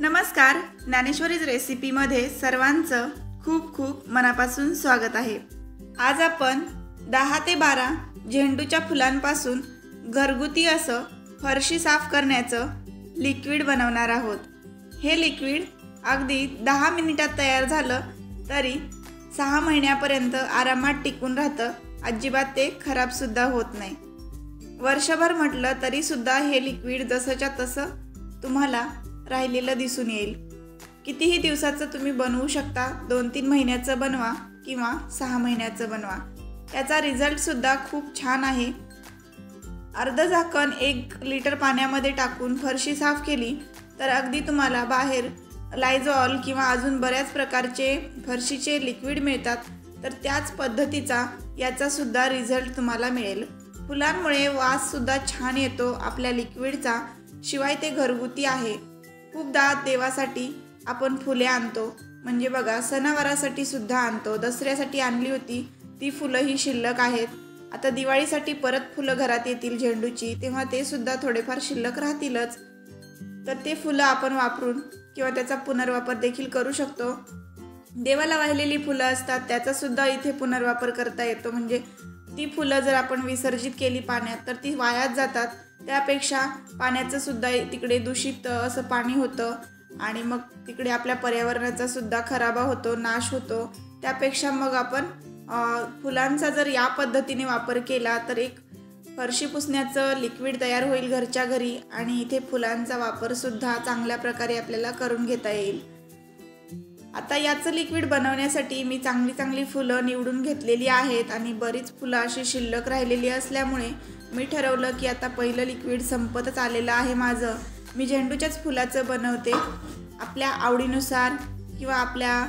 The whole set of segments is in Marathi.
नमस्कार, ज्ञानेश्वरीज रेसिपीमध्ये सर्वांचं खूप खूप मनापासून स्वागत आहे। आज आपण 10 ते 12 झेंडूच्या फुलांपासून घरगुती असं फरशी साफ करण्याचं लिक्विड बनवणार आहोत। हे लिक्विड अगदी 10 मिनिटात तयार झालं तरी 6 महिन्यापर्यंत आरामात टिकून राहतं, अजिबात ते खराब सुद्धा होत नाही। वर्षभर म्हटलं तरी सुद्धा हे लिक्विड जसंच्या तसं तुम्हाला राहिलेलं दिसून येईल। कितीही दिवसाचं तुम्ही बनवू शकता, 2-3 महिन्याचं बनवा किंवा 6 महिन्याचं बनवा, त्याचा रिझल्ट सुद्धा खूप छान आहे। अर्ध झाकण 1 लिटर पाण्यामध्ये टाकून फरशी साफ केली तर अगदी तुम्हाला बाहेर लायझॉल किंवा अजून बऱ्याच प्रकारचे फरशीचे लिक्विड मिळतात, तर त्याच पद्धतीचा याचा सुद्धा रिझल्ट तुम्हाला मिळेल। फुलांमुळे वास सुद्धा छान येतो आपल्या लिक्विडचा, शिवाय ते घरगुती आहे। खूपदा देवासाठी आपण फुले आणतो, म्हणजे बघा सणावारासाठी सुद्धा आणतो। दसऱ्यासाठी आणली होती ती फुलं ही शिल्लक आहेत। आता दिवाळीसाठी परत फुलं घरात येतील झेंडूची, तेव्हा ते सुद्धा थोडेफार शिल्लक राहतीलच, तर ते फुलं आपण वापरून किंवा त्याचा पुनर्वापर देखील करू शकतो। देवाला वाहिलेली फुलं असतात, त्याचा सुद्धा इथे पुनर्वापर करता येतो। म्हणजे ती फुलं जर आपण विसर्जित केली पाण्यात तर ती वायाच जातात, त्यापेक्षा पाण्याचं सुद्धा तिकडे दूषित असं पाणी होतं आणि मग तिकडे आपल्या पर्यावरणाचा सुद्धा खराबा होतो, नाश होतो। त्यापेक्षा मग आपण फुलांचा जर या पद्धतीने वापर केला तर एक फरशी पुसण्याचं लिक्विड तयार होईल घरच्या घरी, आणि इथे फुलांचा वापर सुद्धा चांगल्या प्रकारे आपल्याला करून घेता येईल। आता याचं लिक्विड बनवण्यासाठी मी चांगली फुलं निवडून घेतलेली आहेत आणि बरीच फुलं अशी शिल्लक राहिलेली असल्यामुळे मी ठरवलं की आता पहिलं लिक्विड संपतच आलेलं आहे माझं, मी झेंडूच्याच फुलाचं बनवते। आपल्या आवडीनुसार किंवा आपल्या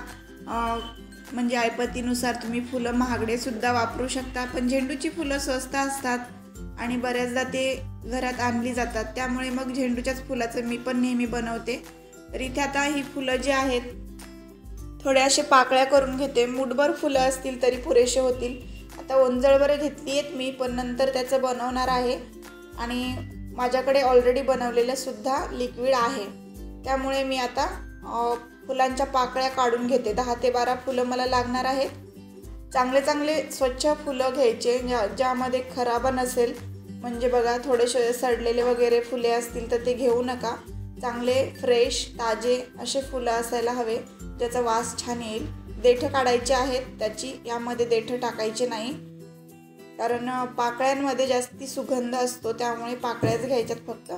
म्हणजे ऐपतीनुसार तुम्ही फुलं महागडे सुद्धा वापरू शकता, पण झेंडूची फुलं स्वस्त असतात आणि बऱ्याचदा ते घरात आणली जातात, त्यामुळे मग झेंडूच्याच फुलाचं मी पण नेहमी बनवते। तर इथे आता ही फुलं जी आहेत थोड्या अशा पाकळ्या करून घेते, मुठभर फुलं असतील तरी पुरेसे होतील। आता ओंजळभर घेतली आहेत मी, पण नंतर त्याचं बनवणार आहे आणि माझ्याकडे ऑलरेडी बनवलेलं सुद्धा लिक्विड आहे, त्यामुळे मी आता फुलांच्या पाकळ्या काढून घेते। 10 ते 12 फुलं मला लागणार आहेत। चांगले स्वच्छ फुलं घ्यायचे ज्यामध्ये खराबा नसेल, म्हणजे बघा थोडेसे सडलेले वगैरे फुले असतील तर ते घेऊ नका। चांगले फ्रेश ताजे असे फुलं असायला हवे, ज्याचा वास छान येईल। देठं काढायचे आहेत त्याची, यामध्ये देठं टाकायचे नाही, कारण पाकळ्यांमध्ये जास्ती सुगंध असतो, त्यामुळे पाकळ्याच घ्यायच्यात फक्त।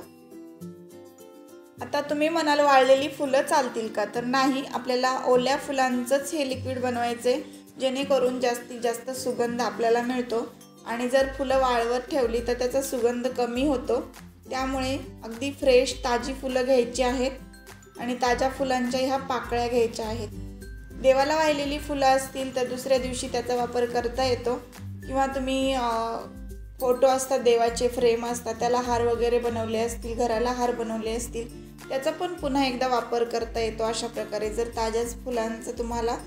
आता तुम्ही म्हणाल वाळलेली फुलं चालतील का, तर नाही, आपल्याला ओल्या फुलांचंच हे लिक्विड बनवायचे, जेणेकरून जास्तीत जास्त सुगंध आपल्याला मिळतो। आणि जर फुलं वाळवत ठेवली तर त्याचा सुगंध कमी होतो, त्यामुळे अगदी फ्रेश ताजी फुलं घ्यायची आहेत आणि ताज्या फुलांच्या ह्या पाकळ्या घ्यायच्या आहेत। देवाला वाहिलेली फुलं असतील तर दुसऱ्या दिवशी त्याचा वापर करता येतो, किंवा तुम्ही फोटो असतात, देवाचे फ्रेम असतात, त्याला हार वगैरे बनवले असतील, घराला हार बनवले असतील, त्याचा पण पुन्हा एकदा वापर करता येतो। अशा प्रकारे जर ताज्याच फुलांचं तुम्हाला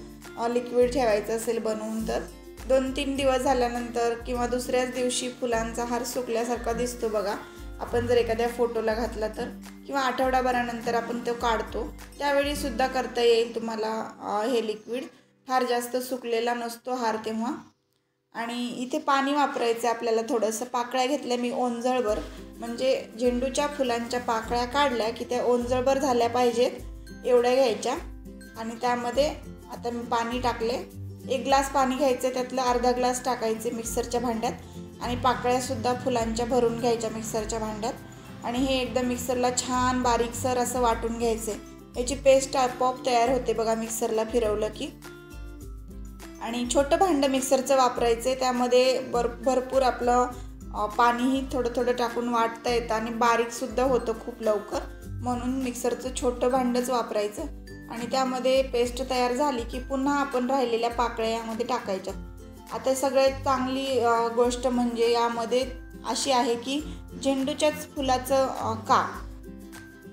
लिक्विड ठेवायचं असेल बनवून, तर 2-3 दिवस झाल्यानंतर किंवा दुसऱ्याच दिवशी फुलांचा हार सुकल्यासारखा दिसतो बघा, आपण जर एखाद्या फोटोला घातला तर, किंवा आठवडाभरानंतर आपण तो काढतो, त्यावेळी सुद्धा करता येईल तुम्हाला हे लिक्विड। फार जास्त सुकलेला नसतो हार तेव्हा। आणि इथे पाणी वापरायचं आपल्याला थोडंसं। पाकळ्या घेतल्या मी ओंजळभर, म्हणजे झेंडूच्या फुलांच्या पाकळ्या काढल्या की त्या ओंजळभर झाल्या पाहिजेत एवढ्या घ्यायच्या, आणि त्यामध्ये आता मी पाणी टाकले। 1 ग्लास पाणी घ्यायचं, त्यातलं अर्धा ग्लास टाकायचे मिक्सरच्या भांड्यात, आणि पाकळ्यासुद्धा फुलांच्या भरून घ्यायच्या मिक्सरच्या भांड्यात, आणि हे एकदम मिक्सरला छान बारीकसर असं वाटून घ्यायचे। याची पेस्ट आपोआप तयार होते बघा मिक्सरला फिरवलं की। आणि छोटं भांडं मिक्सरचं वापरायचं, त्यामध्ये भरपूर आपलं पाणीही थोडं टाकून वाटता येतं आणि बारीकसुद्धा होतं खूप लवकर, म्हणून मिक्सरचं छोटं भांडंच वापरायचं। आणि त्यामध्ये पेस्ट तयार झाली की पुन्हा आपण राहिलेल्या पाकळ्या यामध्ये टाकायच्या। आता सगळ्यात चांगली गोष्ट म्हणजे यामध्ये अशी आहे की झेंडूच्याच फुलाचं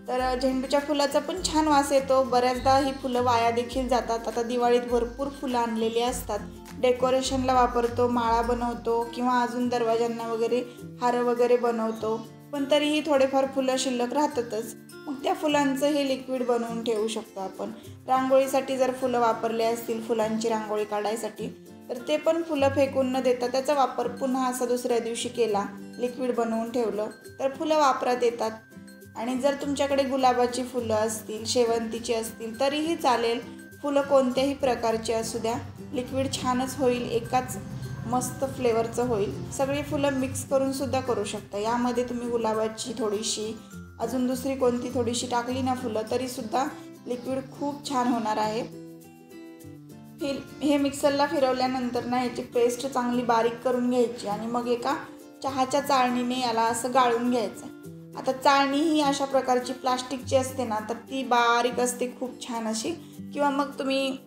तर झेंडूच्या फुलाचा पण छान वास येतो। बऱ्याचदा ही फुलं वाया देखील जातात। आता दिवाळीत भरपूर फुलं आणलेली असतात, डेकोरेशनला वापरतो, माळा बनवतो किंवा अजून दरवाजांना वगैरे हार वगैरे बनवतो, पण तरीही थोडेफार फुलं शिल्लक राहतातच. मग त्या फुलांचं हे लिक्विड बनवून ठेवू शकतो आपण. रांगोळीसाठी जर फुलं वापरले असतील, फुलांची रांगोळी काढायसाठी, तर ते पण फुलं फेकून न देता त्याचा वापर पुन्हा असा दुसऱ्या दिवशी केला, लिक्विड बनवून ठेवलं तर फुलं वापरात येतात. आणि जर तुमच्याकडे गुलाबाची फुलं असतील, शेवंतीची असतील तरीही चालेल. फुलं कोणत्याही प्रकारची असू द्या, लिक्विड छानच होईल, एकाच मस्त फ्लेवरचं होईल. सगळी फुलं मिक्स करून सुद्धा करू शकता. यामध्ये तुम्ही गुलाबाची थोडीशी, अजून दुसरी कोणती थोडीशी टाकली ना फुलं, तरीसुद्धा लिक्विड खूप छान होणार आहे. हे मिक्सरला फिरवल्यानंतर ना ह्याची पेस्ट चांगली बारीक करून घ्यायची आणि मग एका चहाच्या चाळणीने याला असं गाळून घ्यायचं. आता चाळणी ही अशा प्रकारची प्लास्टिकची असते ना, तर ती बारीक असते खूप छान अशी, किंवा मग तुम्ही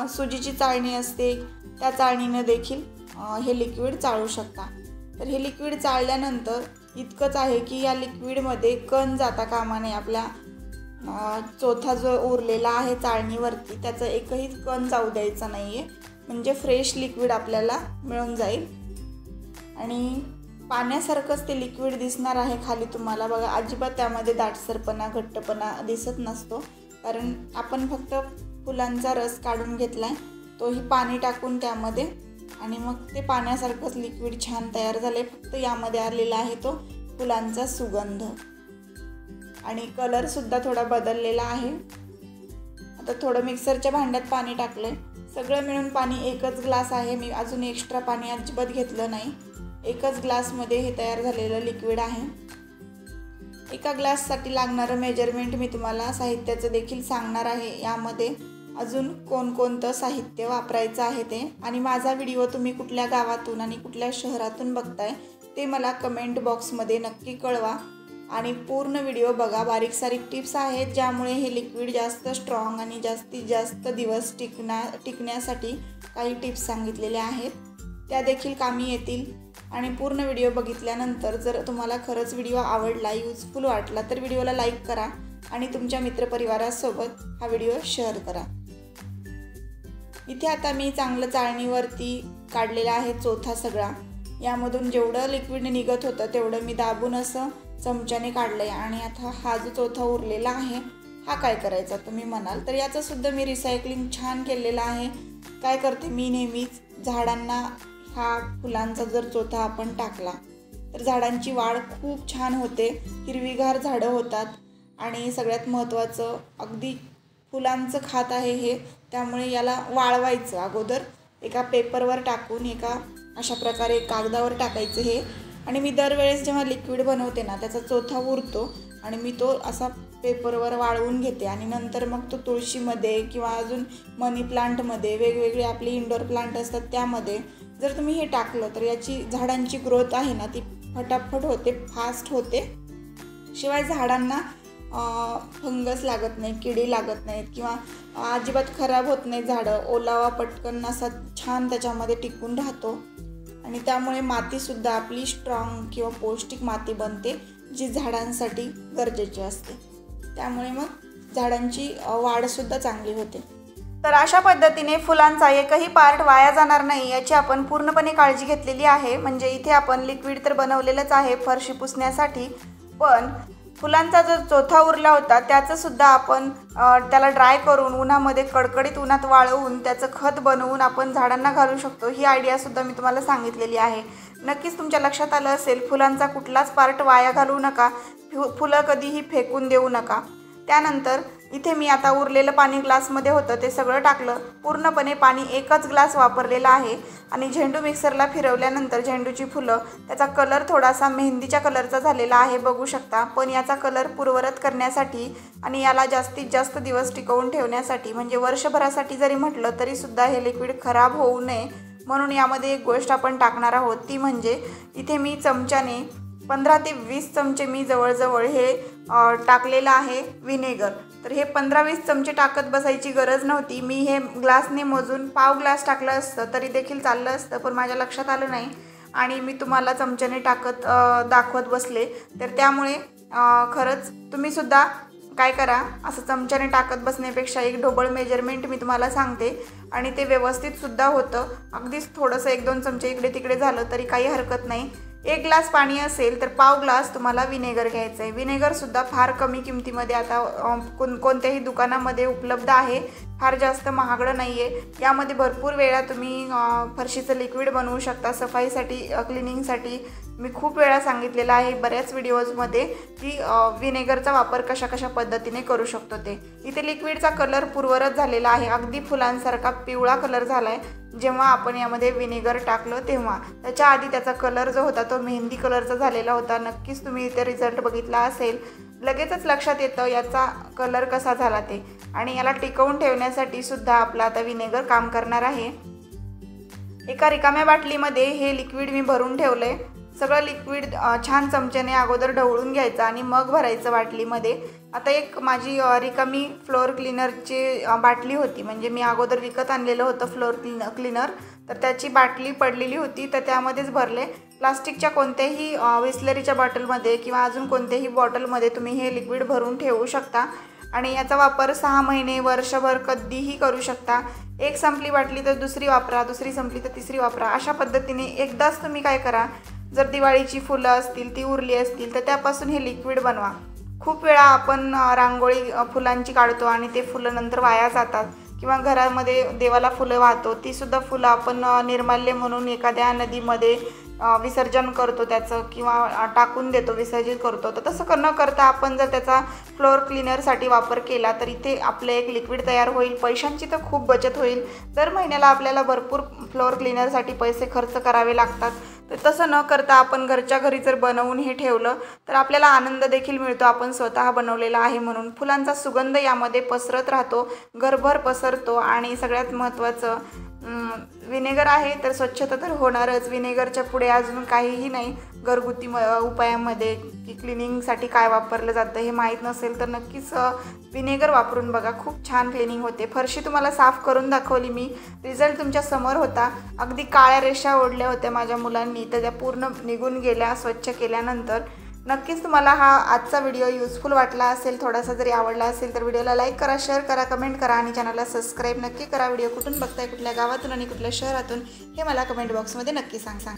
सुजीची चाळणी असते त्या चाळणीनं देखील हे लिक्विड चाळू शकता. तर हे लिक्विड चाळल्यानंतर इतकंच आहे की या लिक्विडमध्ये कण जाता कामा नये. आपल्या चोथा जो उरलेला आहे चाळणीवरती, त्याचं एकही कण जाऊ द्यायचा नाही आहे, म्हणजे फ्रेश लिक्विड आपल्याला मिळून जाईल. आणि पाण्यासारखंच ते लिक्विड दिसणार आहे खाली तुम्हाला. बघा, अजिबात त्यामध्ये दाटसरपणा, घट्टपणा दिसत नसतो, कारण आपण फक्त फुलांचा रस काढून घेतला आहे, तोही पाणी टाकून त्यामध्ये, आणि मग ते पाण्यासारखंच लिक्विड छान तयार झाले. फक्त यामध्ये आलेला आहे तो फुलांचा सुगंध, आणि कलरसुद्धा थोडा बदललेला आहे. आता थोडं मिक्सरच्या भांड्यात पाणी टाकलं आहे. सगळं मिळून पाणी एकच ग्लास आहे. मी अजून एक्स्ट्रा पाणी अजिबात घेतलं नाही. एकच ग्लासमध्ये हे तयार झालेलं लिक्विड आहे. एका ग्लाससाठी लागणारं मेजरमेंट मी तुम्हाला साहित्याचं देखील सांगणार आहे. यामध्ये अजून कोणकोणतं साहित्य वापरायचं आहे ते, आणि माझा व्हिडिओ तुम्ही कुठल्या गावातून आणि कुठल्या शहरातून बघताय ते मला कमेंट बॉक्समध्ये नक्की कळवा. आणि पूर्ण व्हिडिओ बघा. बारीक सारीक टिप्स आहेत ज्यामुळे हे लिक्विड जास्त स्ट्रॉंग आणि जास्तीत जास्त दिवस टिकण्यासाठी काही टिप्स सांगितलेल्या आहेत, त्या देखील कामी येतील. आणि पूर्ण व्हिडिओ बघितल्यानंतर जर तुम्हाला खरंच व्हिडिओ आवडला, यूजफुल वाटला, तर व्हिडिओला लाईक करा आणि तुमच्या मित्रपरिवारासोबत हा व्हिडिओ शेअर करा. इथे आता मी चांगलं चाळणीवरती काढलेला आहे चोथा सगळा. यामधून जेवढं लिक्विड निघत होतं तेवढं मी दाबून असं चमच्याने काढलं आहे. आणि आता हा जो चोथा उरलेला आहे हा काय करायचा तुम्ही म्हणाल, तर याचं सुद्धा मी रिसायकलिंग छान केलेलं आहे. काय करते मी, नेहमीच झाडांना हा फुलांचा जर चोथा आपण टाकला तर झाडांची वाढ खूप छान होते, हिरवीगार झाडं होतात. आणि सगळ्यात महत्त्वाचं, अगदी फुलांचं खात आहे हे, त्यामुळे याला वाळवायचं अगोदर एका पेपरवर टाकून, एका अशा प्रकारे कागदावर टाकायचं हे. आणि मी दरवेळेस जेव्हा लिक्विड बनवते ना, त्याचा चोथा उरतो आणि मी तो असा पेपरवर वाळवून घेते. आणि नंतर मग तो तुळशीमध्ये किंवा अजून मनी प्लांटमध्ये, वेगवेगळे आपले इंडोर प्लांट असतात त्यामध्ये जर तुम्ही हे टाकलं तर याची झाडांची ग्रोथ आहे ना ती फटाफट होते, फास्ट होते. शिवाय झाडांना फंगस लागत नाही, किडी लागत नाहीत, किंवा अजिबात खराब होत नाही झाडं. ओलावा पटकन असा छान त्याच्यामध्ये टिकून राहतो. आणि त्यामुळे मातीसुद्धा आपली स्ट्रॉंग किंवा पौष्टिक माती बनते, जी झाडांसाठी गरजेची असते. त्यामुळे मग झाडांची वाढसुद्धा चांगली होते. तर अशा पद्धतीने फुलांचा एकही पार्ट वाया जाणार नाही याची आपण पूर्णपणे काळजी घेतलेली आहे. म्हणजे इथे आपण लिक्विड तर बनवलेलंच आहे फरशी पुसण्यासाठी, पण फुलांचा जो चोथा उरला होता त्याचंसुद्धा आपण त्याला ड्राय करून उन्हामध्ये, कडकडीत उन्हात वाळवून त्याचं खत बनवून आपण झाडांना घालू शकतो. ही आयडियासुद्धा मी तुम्हाला सांगितलेली आहे. नक्कीच तुमच्या लक्षात आलं असेल, फुलांचा कुठलाच पार्ट वाया घालवू नका, फुलं कधीही फेकून देऊ नका. त्यानंतर इथे मी आता उरलेलं पाणी ग्लासमध्ये होतं ते सगळं टाकलं. पूर्णपणे पाणी एकच ग्लास वापरलेला आहे. आणि झेंडू मिक्सरला फिरवल्यानंतर झेंडूची फुलं, त्याचा कलर थोडासा मेहंदीच्या कलरचा झालेला आहे, बघू शकता. पण याचा कलर पूर्ववत करण्यासाठी आणि याला जास्तीत जास्त दिवस टिकवून ठेवण्यासाठी, म्हणजे वर्षभरासाठी जरी म्हटलं तरीसुद्धा हे लिक्विड खराब होऊ नये म्हणून यामध्ये एक गोष्ट आपण टाकणार आहोत, ती म्हणजे इथे मी चमच्याने 15 ते 20 चमचे मी जवळजवळ हे टाकलेलं आहे व्हिनेगर. तर हे 15-20 चमचे टाकत बसायची गरज नव्हती. मी हे ग्लासने मोजून पाव ग्लास टाकलं असतं तरी देखील चाललं असतं, पण माझ्या लक्षात आलं नाही आणि मी तुम्हाला चमच्याने टाकत दाखवत बसले. तर त्यामुळे खरंच तुम्हीसुद्धा काय करा, असं चमच्याने टाकत बसण्यापेक्षा एक ढोबळ मेजरमेंट मी तुम्हाला सांगते आणि ते व्यवस्थितसुद्धा होतं. अगदीच थोडंसं 1-2 चमचे इकडे तिकडे झालं तरी काही हरकत नाही. 1 ग्लास पाणी असेल तर पाव ग्लास तुम्हाला विनेगर घ्यायचं आहे। विनेगरसुद्धा फार कमी किमतीमध्ये आता कोणत्याही दुकानामध्ये उपलब्ध आहे, फार जास्त महागडं नाही आहे। यामध्ये भरपूर वेळा तुम्ही फरशीचं लिक्विड बनवू शकता सफाईसाठी, क्लिनिंगसाठी। मी खूप वेळा सांगितलेलं आहे बऱ्याच व्हिडिओजमध्ये की विनेगरचा वापर कशा पद्धतीने करू शकतो ते। इथे लिक्विडचा कलर पूर्वरत झालेला आहे, अगदी फुलांसारखा पिवळा कलर झाला आहे जेव्हा आपण यामध्ये विनेगर टाकलं तेव्हा। त्याच्या आधी त्याचा कलर जो होता तो मेहंदी कलरचा झालेला होता। नक्कीच तुम्ही इथे रिझल्ट बघितला असेल, लगेचच लक्षात येतं याचा कलर कसा झाला ते। आणि याला टिकवून ठेवण्यासाठी सुद्धा आपला आता विनेगर काम करणार आहे। एका रिकाम्या बाटलीमध्ये हे लिक्विड मी भरून ठेवलंय। सगळं लिक्विड छान चमच्याने अगोदर ढवळून घ्यायचं आणि मग भरायचं बाटलीमध्ये। आता एक माझी रिकामी फ्लोअर क्लीनरची बाटली होती, म्हणजे मी अगोदर विकत आणलेलं होतं फ्लोअर क्लीनर, तर त्याची बाटली पडलेली होती तर त्यामध्येच भरले। प्लास्टिकच्या कोणत्याही बिसलरीच्या बॉटलमध्ये किंवा अजून कोणत्याही बॉटलमध्ये तुम्ही हे लिक्विड भरून ठेवू शकता आणि याचा वापर 6 महिने, वर्षभर कधीही करू शकता। एक संपली बाटली तर दुसरी वापरा, दुसरी संपली तर तिसरी वापरा। अशा पद्धतीने एकदाच तुम्ही काय करा, जर दिवाळीची फुलं असतील, ती उरली असतील तर त्यापासून हे लिक्विड बनवा। खूप वेळा आपण रांगोळी फुलांची काढतो आणि ते फुलं नंतर वाया जातात, किंवा घरामध्ये देवाला फुलं वाहतो, ती सुद्धा फुलं आपण निर्माल्य म्हणून एखाद्या नदीमध्ये विसर्जन करतो त्याचं, किंवा टाकून देतो, विसर्जित करतो। तर तसं न करता आपण जर त्याचा फ्लोअर क्लीनरसाठी वापर केला तर इथे आपलं एक लिक्विड तयार होईल। पैशांची तर खूप बचत होईल। दर महिन्याला आपल्याला भरपूर फ्लोअर क्लीनरसाठी पैसे खर्च करावे लागतात, तर तसं न करता आपण घरच्या घरी जर बनवून हे ठेवलं तर आपल्याला आनंद देखील मिळतो, आपण स्वतः बनवलेला आहे म्हणून। फुलांचा सुगंध यामध्ये पसरत राहतो, घरभर पसरतो। आणि सगळ्यात महत्त्वाचं विनेगर आहे तर स्वच्छता तर होणारच। विनेगरच्या पुढे अजून काहीही नाही घरगुती उपायामध्ये, की क्लिनिंगसाठी काय वापरलं जातं हे माहीत नसेल तर नक्कीच विनेगर वापरून बघा, खूप छान क्लिनिंग होते। फरशी तुम्हाला साफ करून दाखवली मी, रिझल्ट तुमच्या समोर होता। अगदी काळ्या रेषा ओढल्या होत्या माझ्या मुलांनी, तर त्या पूर्ण निघून गेल्या स्वच्छ केल्यानंतर। नक्कीच तुम्हाला हा आजचा व्हिडिओ युजफुल वाटला असेल, थोडासा जरी आवडला असेल तर व्हिडिओला लाईक करा, शेअर करा, कमेंट करा आणि चॅनलला सबस्क्राईब नक्की करा। व्हिडिओ कुठून बघताय, कुठल्या गावातून आणि कुठल्या शहरातून हे मला कमेंट बॉक्समध्ये नक्की सांगा।